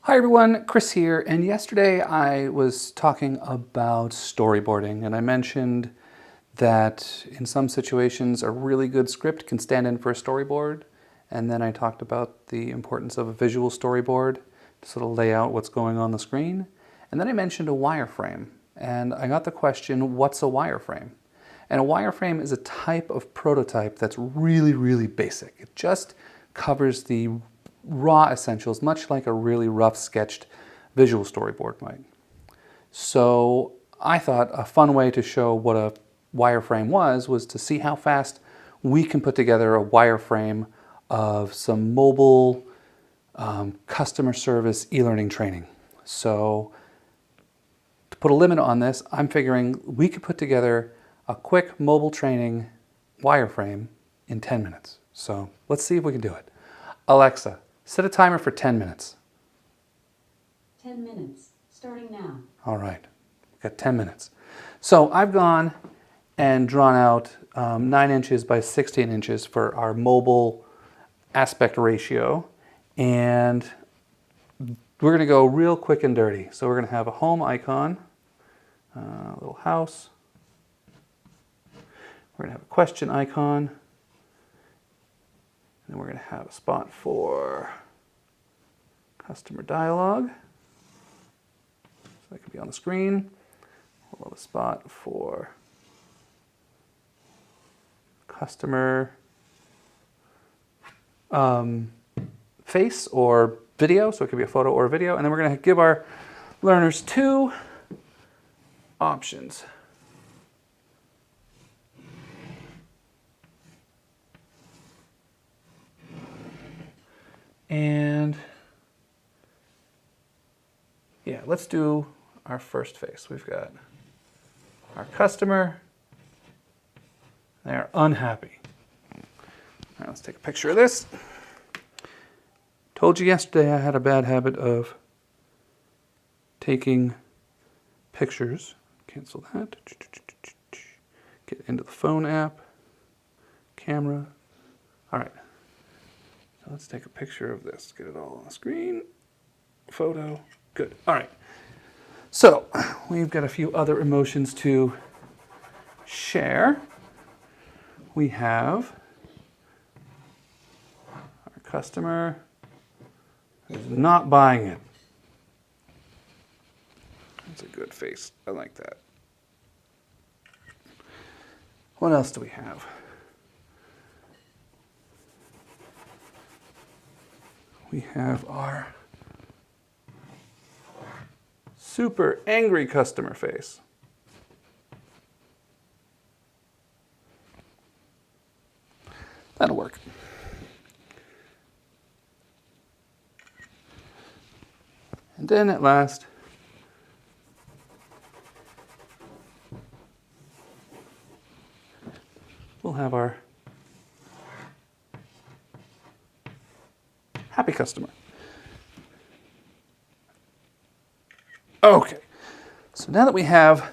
Hi everyone, Chris here, and yesterday I was talking about storyboarding, and I mentioned that in some situations a really good script can stand in for a storyboard, and then I talked about the importance of a visual storyboard to sort of lay out what's going on the screen, and then I mentioned a wireframe, and I got the question, what's a wireframe? And a wireframe is a type of prototype that's really basic. It just covers the raw essentials, much like a really rough sketched visual storyboard might. So I thought a fun way to show what a wireframe was to see how fast we can put together a wireframe of some mobile customer service e-learning training. So to put a limit on this, I'm figuring we could put together a quick mobile training wireframe in 10 minutes. So let's see if we can do it. Alexa, set a timer for 10 minutes. 10 minutes, starting now. All right, we've got 10 minutes. So I've gone and drawn out 9 inches by 16 inches for our mobile aspect ratio. And we're gonna go real quick and dirty. So we're gonna have a home icon, a little house. We're gonna have a question icon. And then we're going to have a spot for customer dialogue. So that could be on the screen. We'll have a spot for customer face or video. So it could be a photo or a video. And then we're going to give our learners 2 options. And yeah, let's do our first face. We've got our customer. They're unhappy. All right, let's take a picture of this. Told you yesterday I had a bad habit of taking pictures. Cancel that. Get into the phone app. Camera. All right. Let's take a picture of this. Get it all on the screen. Photo. Good. All right. So we've got a few other emotions to share. We have our customer who's not buying it. That's a good face. I like that. What else do we have? We have our super angry customer face. That'll work. And then at last, we'll have our happy customer. Okay, so now that we have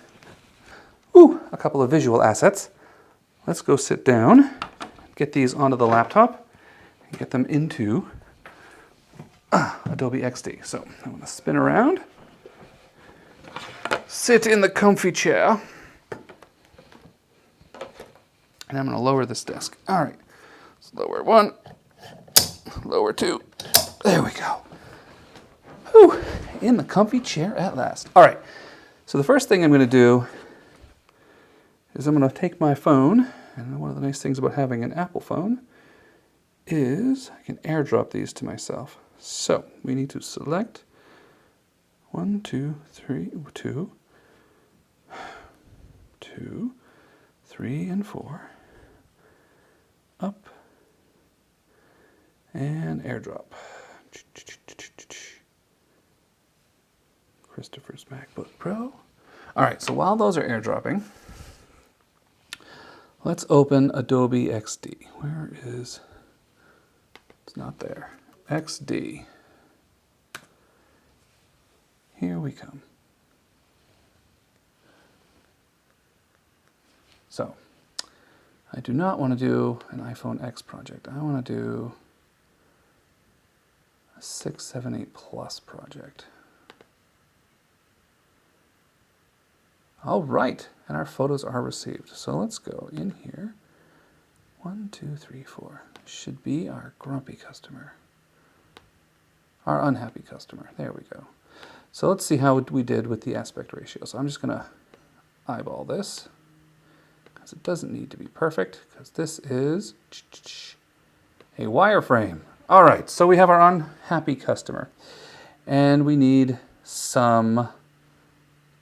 a couple of visual assets, let's go sit down, get these onto the laptop, and get them into Adobe Xd. So I'm going to spin around, sit in the comfy chair, and I'm going to lower this desk. All right, let's lower 1, lower 2. There we go. Whew, in the comfy chair at last. All right, so the first thing I'm going to do is I'm going to take my phone, and one of the nice things about having an Apple phone is I can airdrop these to myself. So we need to select 1, 2, 3, 2, 2, 3, and 4, up, and airdrop. Christopher's MacBook Pro. All right, so while those are airdropping, let's open Adobe Xd. Where is, it's not there. Xd. Here we come. So, I do not want to do an iPhone X project. I want to do a 678 Plus project. All right, and our photos are received. So let's go in here. 1, 2, 3, 4. Should be our grumpy customer. Our unhappy customer. There we go. So let's see how we did with the aspect ratio. So I'm just going to eyeball this because it doesn't need to be perfect because this is a wireframe. All right, so we have our unhappy customer and we need some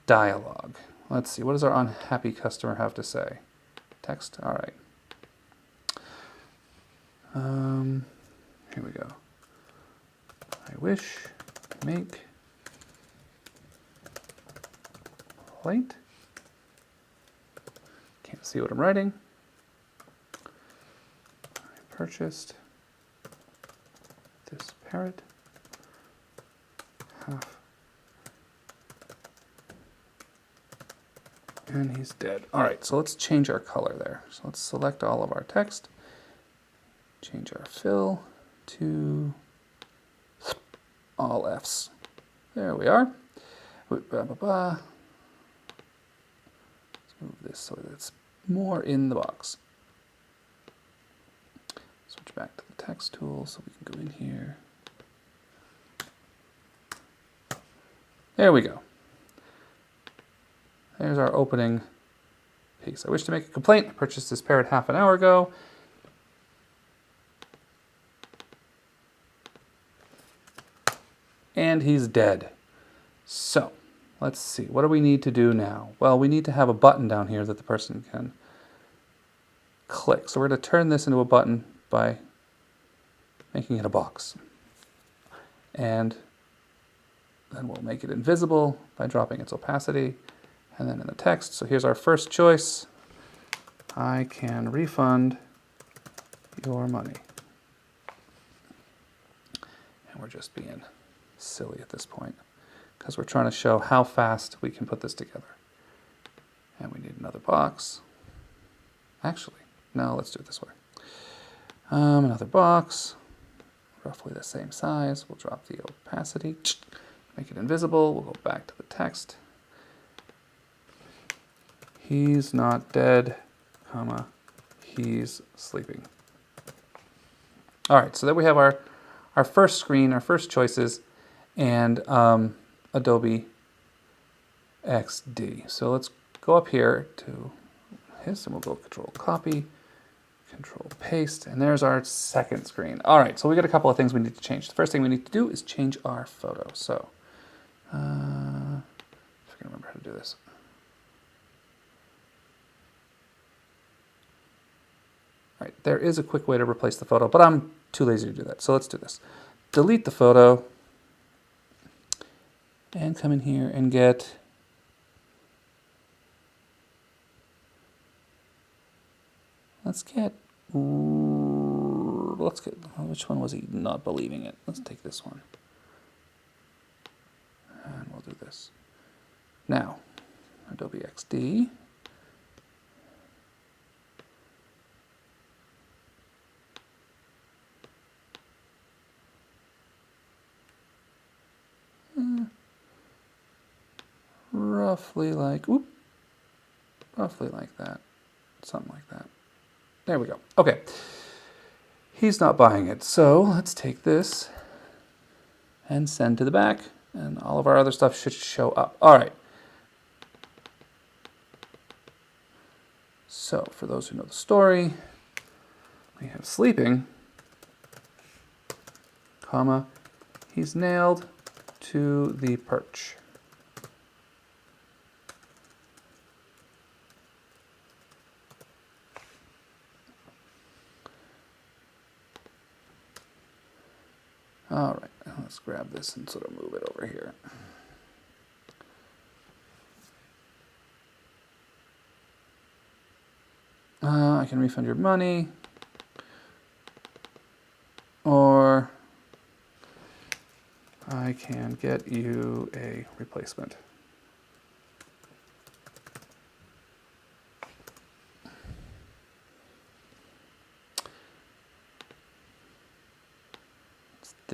dialogue. Let's see, what does our unhappy customer have to say? Text, all right. Here we go. I wish, make, plate. Can't see what I'm writing. I purchased this parrot. Half. And he's dead. All right, so let's change our color there. So let's select all of our text. Change our fill to all Fs. There we are. Let's move this so that it's more in the box. Switch back to the text tool so we can go in here. There we go. There's our opening piece. I wish to make a complaint. I purchased this parrot half an hour ago. And he's dead. So, let's see. What do we need to do now? Well, we need to have a button down here that the person can click. So we're going to turn this into a button by making it a box. And then we'll make it invisible by dropping its opacity. And then in the text, so here's our first choice. I can refund your money. And we're just being silly at this point because we're trying to show how fast we can put this together. And we need another box. Actually, no, let's do it this way. Another box, roughly the same size. We'll drop the opacity, make it invisible. We'll go back to the text. He's not dead, comma, he's sleeping. All right, so there we have our first screen, our first choices, and Adobe Xd. So let's go up here to this, and we'll go Control Copy, Control Paste, and there's our second screen. All right, so we got a couple of things we need to change. The first thing we need to do is change our photo. So, if I can remember how to do this. All right, there is a quick way to replace the photo, but I'm too lazy to do that. So let's do this. Delete the photo and come in here and get let's get which one was he not believing it? Let's take this one. And we'll do this. Now, Adobe Xd. Roughly like that. Something like that. There we go. Okay. He's not buying it. So let's take this and send to the back, and all of our other stuff should show up. All right. So for those who know the story, we have sleeping, comma, he's nailed to the perch. All right, let's grab this and sort of move it over here. I can refund your money, or I can get you a replacement.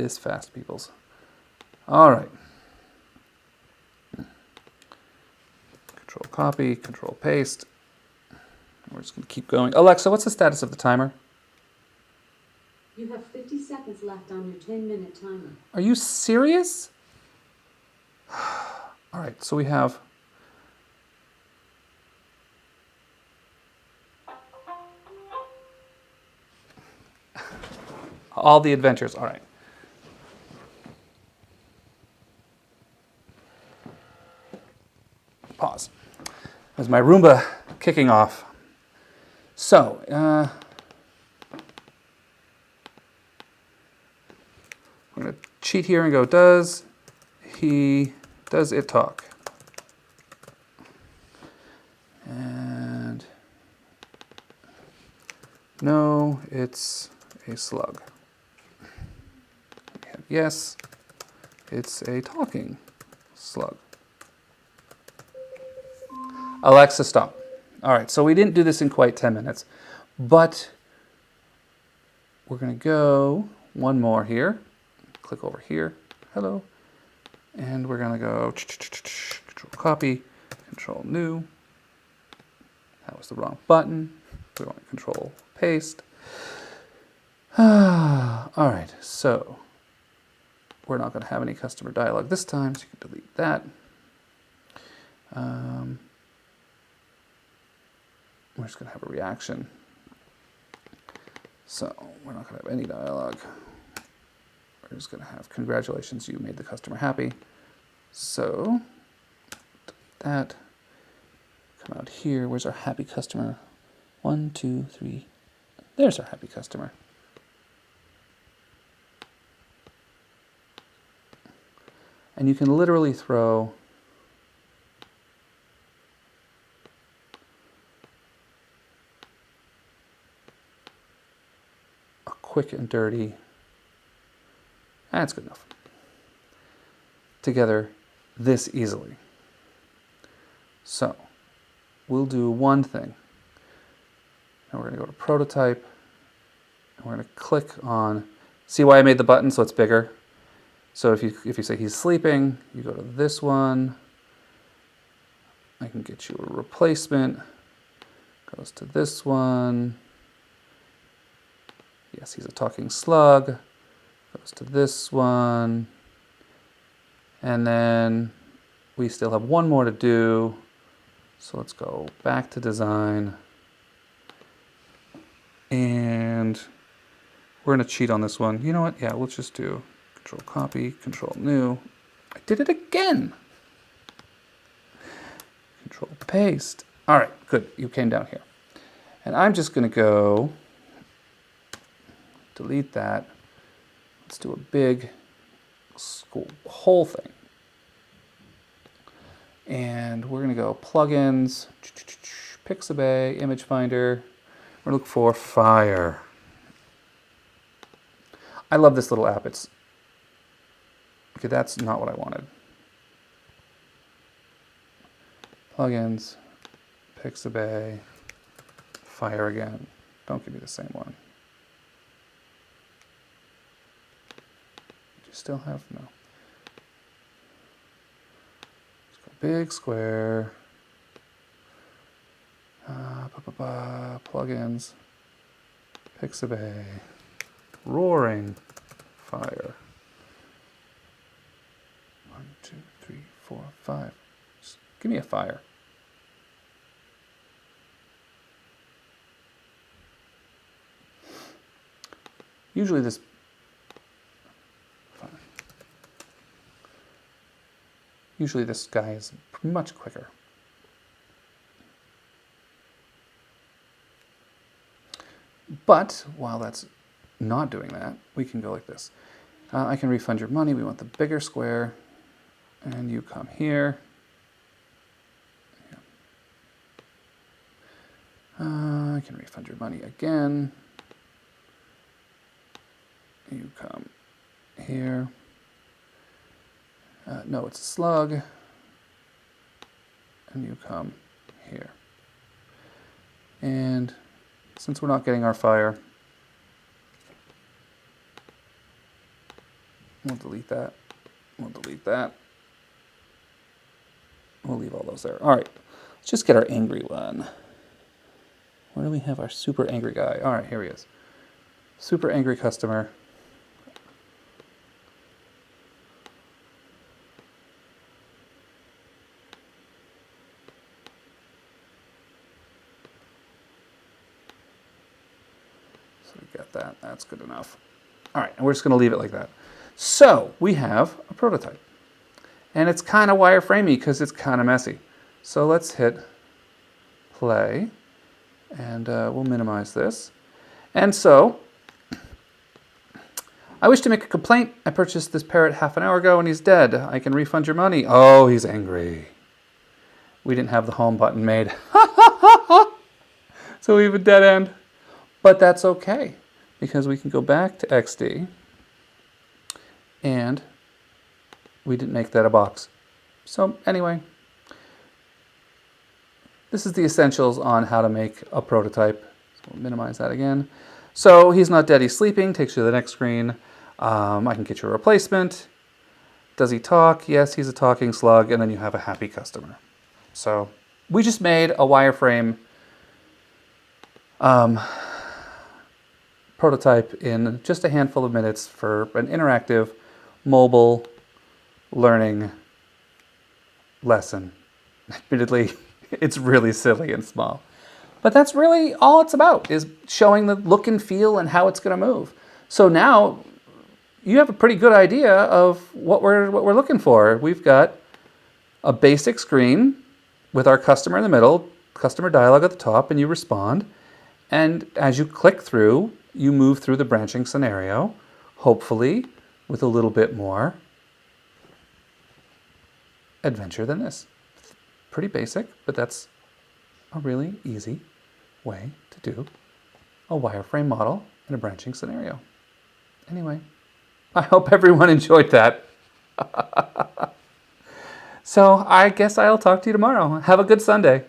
this fast, peoples. All right. Control copy, control paste. We're just going to keep going. Alexa, what's the status of the timer? You have 50 seconds left on your 10-minute timer. Are you serious? All right, so we have all the adventures. All right. Pause. There's my Roomba kicking off. So, we're going to cheat here and go, does it talk? And no, it's a slug. And yes, it's a talking slug. Alexa, stop. All right, so we didn't do this in quite 10 minutes, but we're going to go one more here. Click over here. Hello. And we're going to go control copy, control new. That was the wrong button. We want to control paste. All right, so we're not going to have any customer dialogue this time, so you can delete that. We're just going to have a reaction. So we're not going to have any dialogue. We're just going to have, congratulations, you made the customer happy. So that, come out here. Where's our happy customer? 1, 2, 3. There's our happy customer. And you can literally throw a quick and dirty, that's good enough, together this easily. So we'll do one thing. And we're going to go to prototype, and we're going to click on, see why I made the button so it's bigger? So if you say he's sleeping, you go to this one. I can get you a replacement. Goes to this one. Yes, he's a talking slug. Goes to this one. And then we still have one more to do. So let's go back to design. And we're going to cheat on this one. You know what? Yeah, let's just do control copy, control new. I did it again. Control paste. All right, good. You came down here. And I'm just going to go delete that. Let's do a big whole thing. And we're going to go plugins, Pixabay, image finder. We're going to look for fire. I love this little app. It's okay, that's not what I wanted. Plugins, Pixabay, fire again. Don't give me the same one. Do you still have? No. Let's go big square. Plugins, Pixabay, roaring fire. 1, 2, 3, 4, 5. Just give me a fire. Usually this guy is much quicker. But while that's not doing that, we can go like this. I can refund your money. We want the bigger square. And you come here. I can refund your money again. You come here. No, it's a slug. And you come here. And since we're not getting our fire, We'll delete that. We'll delete that. We'll leave all those there. All right, let's just get our angry one. Where do we have our super angry guy? All right, here he is. Super angry customer. So we got that. That's good enough. All right, and we're just going to leave it like that. So we have a prototype. And it's kind of wireframey because it's kind of messy. So let's hit play, and we'll minimize this. And so, I wish to make a complaint. I purchased this parrot half an hour ago and he's dead. I can refund your money. Oh, he's angry. We didn't have the home button made. So we have a dead end. But that's okay, because we can go back to Xd, and we didn't make that a box. So anyway, this is the essentials on how to make a prototype. So we'll minimize that again. So he's not dead, he's sleeping. Takes you to the next screen. I can get you a replacement. Does he talk? Yes, he's a talking slug. And then you have a happy customer. So we just made a wireframe prototype in just a handful of minutes for an interactive mobile learning lesson. Admittedly, it's really silly and small. But that's really all it's about, is showing the look and feel and how it's going to move. So now you have a pretty good idea of what we're looking for. We've got a basic screen with our customer in the middle, customer dialog at the top, and you respond. And as you click through, you move through the branching scenario, hopefully with a little bit more adventure than this. Pretty basic, but that's a really easy way to do a wireframe model in a branching scenario. Anyway, I hope everyone enjoyed that. So I guess I'll talk to you tomorrow. Have a good Sunday.